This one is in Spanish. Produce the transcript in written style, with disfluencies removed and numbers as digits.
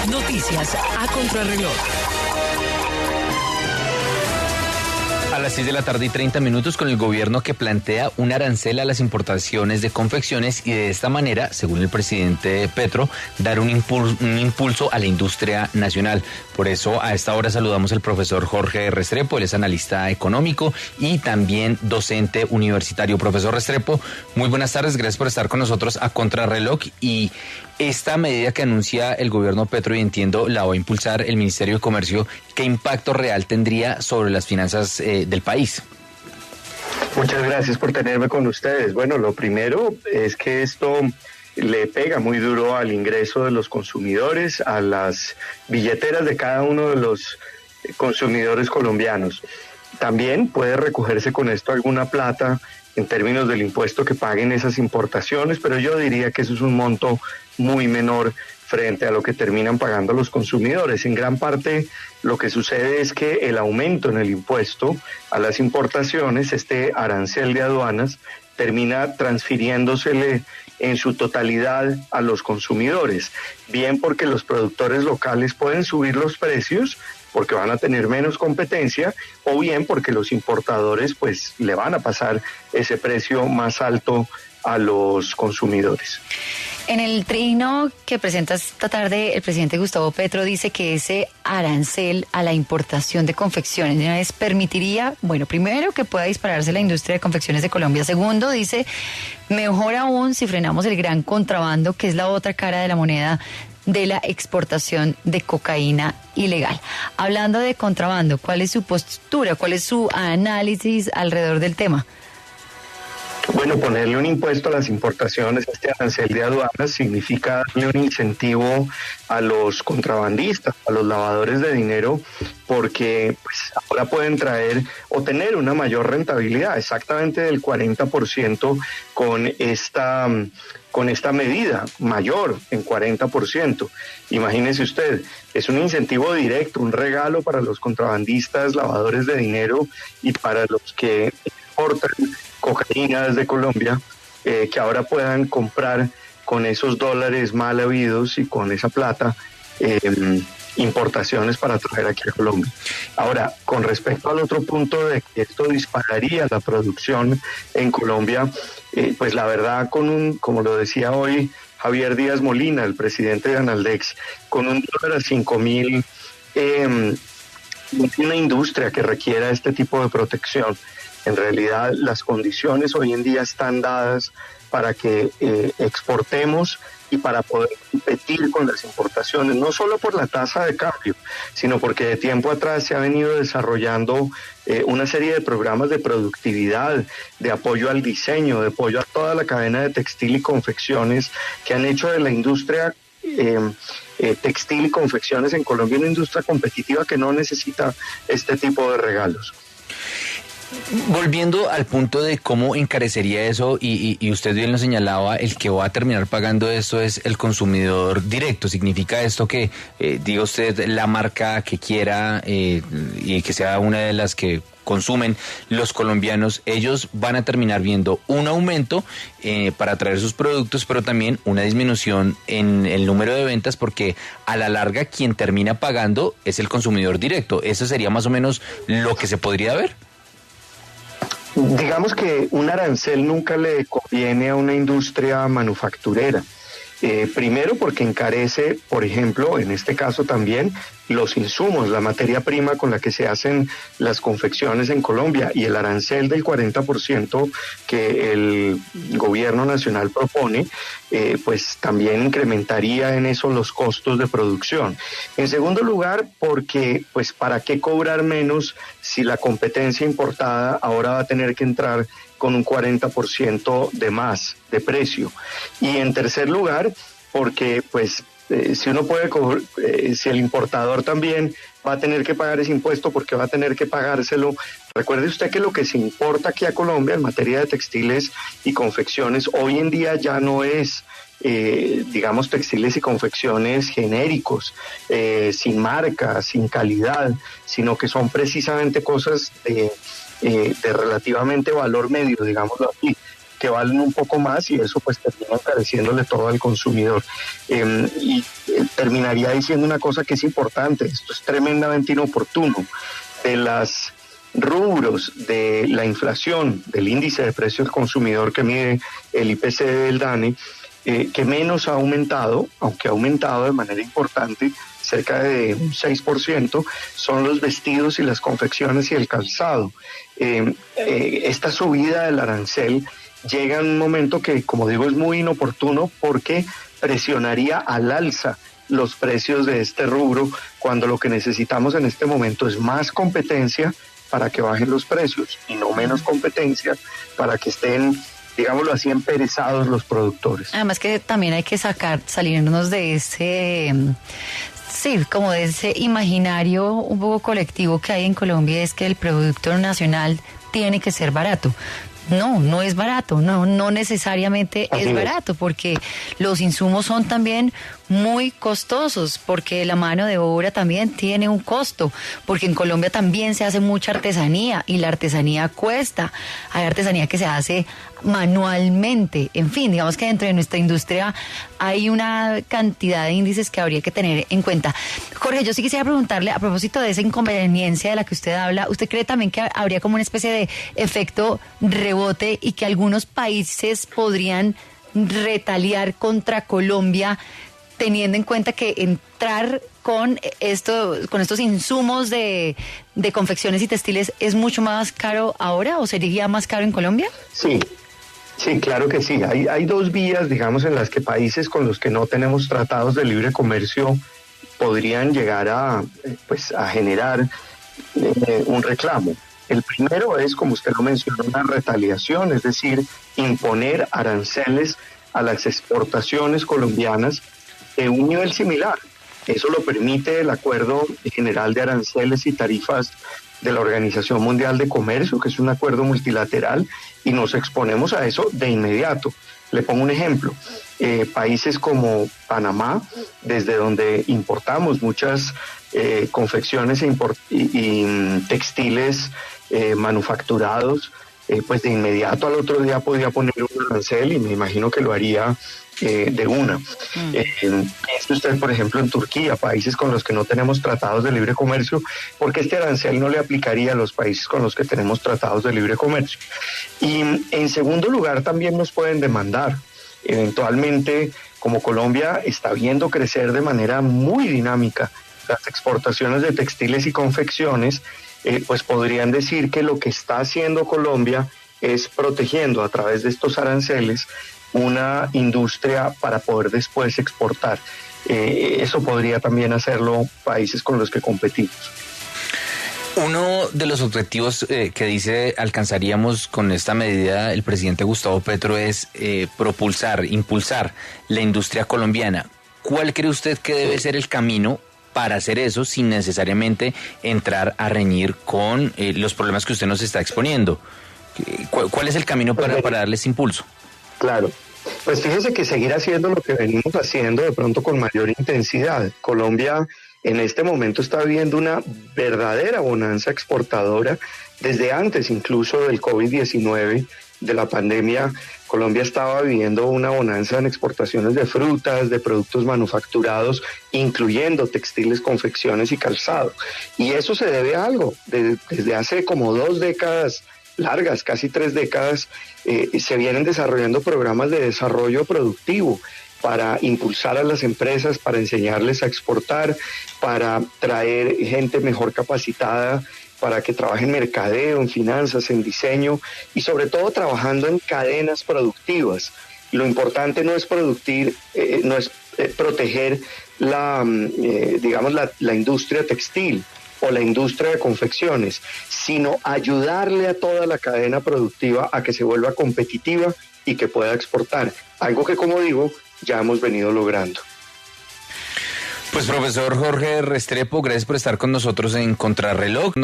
Noticias a contrarreloj. A las 6 de la tarde y 30 minutos con el gobierno que plantea un arancel a las importaciones de confecciones y de esta manera, según el presidente Petro, dar un impulso a la industria nacional. Por eso a esta hora saludamos al profesor Jorge Restrepo, él es analista económico y también docente universitario. Profesor Restrepo, muy buenas tardes, gracias por estar con nosotros a contrarreloj. Y esta medida que anuncia el gobierno Petro, y entiendo la va a impulsar el Ministerio de Comercio, ¿qué impacto real tendría sobre las finanzas del país? Muchas gracias por tenerme con ustedes. Bueno, lo primero es que esto le pega muy duro al ingreso de los consumidores, a las billeteras de cada uno de los consumidores colombianos. También puede recogerse con esto alguna plata en términos del impuesto que paguen esas importaciones, pero yo diría que eso es un monto muy menor frente a lo que terminan pagando los consumidores. En gran parte lo que sucede es que el aumento en el impuesto a las importaciones, este arancel de aduanas, termina transfiriéndosele en su totalidad a los consumidores, bien porque los productores locales pueden subir los precios porque van a tener menos competencia, o bien porque los importadores pues le van a pasar ese precio más alto a los consumidores. En el trino que presenta esta tarde el presidente Gustavo Petro dice que ese arancel a la importación de confecciones de una vez permitiría, bueno, primero que pueda dispararse la industria de confecciones de Colombia. Segundo, dice, mejor aún si frenamos el gran contrabando, que es la otra cara de la moneda de la exportación de cocaína ilegal. Hablando de contrabando, ¿cuál es su postura? ¿Cuál es su análisis alrededor del tema? Bueno, ponerle un impuesto a las importaciones, este arancel de aduanas, significa darle un incentivo a los contrabandistas, a los lavadores de dinero, porque pues, ahora pueden traer o tener una mayor rentabilidad, exactamente del 40% con esta medida, mayor en 40%. Imagínese usted, es un incentivo directo, un regalo para los contrabandistas, lavadores de dinero y para los que exportan cocaína desde Colombia, que ahora puedan comprar con esos dólares mal habidos y con esa plata importaciones para traer aquí a Colombia. Ahora, con respecto al otro punto de que esto dispararía la producción en Colombia, pues la verdad, como lo decía hoy Javier Díaz Molina, el presidente de Analdex, con un dólar a 5.000, una industria que requiera este tipo de protección. En realidad, las condiciones hoy en día están dadas para que exportemos y para poder competir con las importaciones, no solo por la tasa de cambio, sino porque de tiempo atrás se ha venido desarrollando una serie de programas de productividad, de apoyo al diseño, de apoyo a toda la cadena de textil y confecciones que han hecho de la industria textil y confecciones en Colombia una industria competitiva que no necesita este tipo de regalos. Volviendo al punto de cómo encarecería eso, y usted bien lo señalaba, el que va a terminar pagando esto es el consumidor directo. ¿Significa esto que, diga usted, la marca que quiera y que sea una de las que consumen los colombianos, ellos van a terminar viendo un aumento para traer sus productos, pero también una disminución en el número de ventas, porque a la larga quien termina pagando es el consumidor directo? ¿Eso sería más o menos lo que se podría ver? Digamos que un arancel nunca le conviene a una industria manufacturera. Primero porque encarece, por ejemplo, en este caso también, los insumos, la materia prima con la que se hacen las confecciones en Colombia, y el arancel del 40% que el gobierno nacional propone, pues también incrementaría en eso los costos de producción. En segundo lugar, porque pues para qué cobrar menos si la competencia importada ahora va a tener que entrar con un 40% de más de precio. Y en tercer lugar, porque pues si uno puede, si el importador también va a tener que pagar ese impuesto, porque va a tener que pagárselo. Recuerde usted que lo que se importa aquí a Colombia en materia de textiles y confecciones hoy en día ya no es digamos, textiles y confecciones genéricos, sin marca, sin calidad, sino que son precisamente cosas de relativamente valor medio, digámoslo así, que valen un poco más, y eso pues termina encareciéndole todo al consumidor. Y terminaría diciendo una cosa que es importante, esto es tremendamente inoportuno. De las rubros de la inflación, del índice de precios del consumidor que mide el IPC del DANE, que menos ha aumentado, aunque ha aumentado de manera importante, cerca de un 6%, son los vestidos y las confecciones y el calzado. Esta subida del arancel llega en un momento que, como digo, es muy inoportuno porque presionaría al alza los precios de este rubro, cuando lo que necesitamos en este momento es más competencia para que bajen los precios y no menos competencia para que estén, digámoslo así, emperezados los productores. Además que también hay que salirnos de ese, sí, como de ese imaginario un poco colectivo que hay en Colombia, es que el producto nacional tiene que ser barato. No, no es barato, no necesariamente es barato, porque los insumos son también muy costosos, porque la mano de obra también tiene un costo, porque en Colombia también se hace mucha artesanía y la artesanía cuesta. Hay artesanía que se hace manualmente. En fin, digamos que dentro de nuestra industria hay una cantidad de índices que habría que tener en cuenta. Jorge, yo sí quisiera preguntarle, a propósito de esa inconveniencia de la que usted habla, ¿usted cree también que habría como una especie de efecto rebote y que algunos países podrían retaliar contra Colombia, teniendo en cuenta que entrar con estos insumos de confecciones y textiles es mucho más caro ahora, o sería más caro en Colombia? Sí, claro que sí. Hay dos vías, digamos, en las que países con los que no tenemos tratados de libre comercio podrían llegar a generar un reclamo. El primero es, como usted lo mencionó, una retaliación, es decir, imponer aranceles a las exportaciones colombianas de un nivel similar. Eso lo permite el Acuerdo General de Aranceles y Tarifas de la Organización Mundial de Comercio, que es un acuerdo multilateral, y nos exponemos a eso de inmediato. Le pongo un ejemplo. Países como Panamá, desde donde importamos muchas confecciones y textiles manufacturados, pues de inmediato al otro día podía poner un arancel, y me imagino que lo haría de una. Piense usted, por ejemplo, en Turquía, países con los que no tenemos tratados de libre comercio, porque este arancel no le aplicaría a los países con los que tenemos tratados de libre comercio. Y en segundo lugar, también nos pueden demandar. Eventualmente, como Colombia está viendo crecer de manera muy dinámica las exportaciones de textiles y confecciones, pues podrían decir que lo que está haciendo Colombia es protegiendo a través de estos aranceles una industria para poder después exportar. Eso podría también hacerlo países con los que competimos. Uno de los objetivos que dice alcanzaríamos con esta medida el presidente Gustavo Petro es impulsar la industria colombiana. ¿Cuál cree usted que debe ser el camino para hacer eso sin necesariamente entrar a reñir con los problemas que usted nos está exponiendo? ¿Cuál es el camino para darles impulso? Claro, pues fíjese que seguir haciendo lo que venimos haciendo, de pronto con mayor intensidad. Colombia en este momento está viviendo una verdadera bonanza exportadora. Desde antes incluso del COVID-19, de la pandemia, Colombia estaba viviendo una bonanza en exportaciones de frutas, de productos manufacturados, incluyendo textiles, confecciones y calzado. Y eso se debe a algo. Desde hace como 2 décadas largas, casi 3 décadas, se vienen desarrollando programas de desarrollo productivo para impulsar a las empresas, para enseñarles a exportar, para traer gente mejor capacitada, para que trabaje en mercadeo, en finanzas, en diseño y sobre todo trabajando en cadenas productivas. Lo importante no es proteger la industria textil o la industria de confecciones, sino ayudarle a toda la cadena productiva a que se vuelva competitiva y que pueda exportar. Algo que, como digo, ya hemos venido logrando. Pues profesor Jorge Restrepo, gracias por estar con nosotros en Contrarreloj.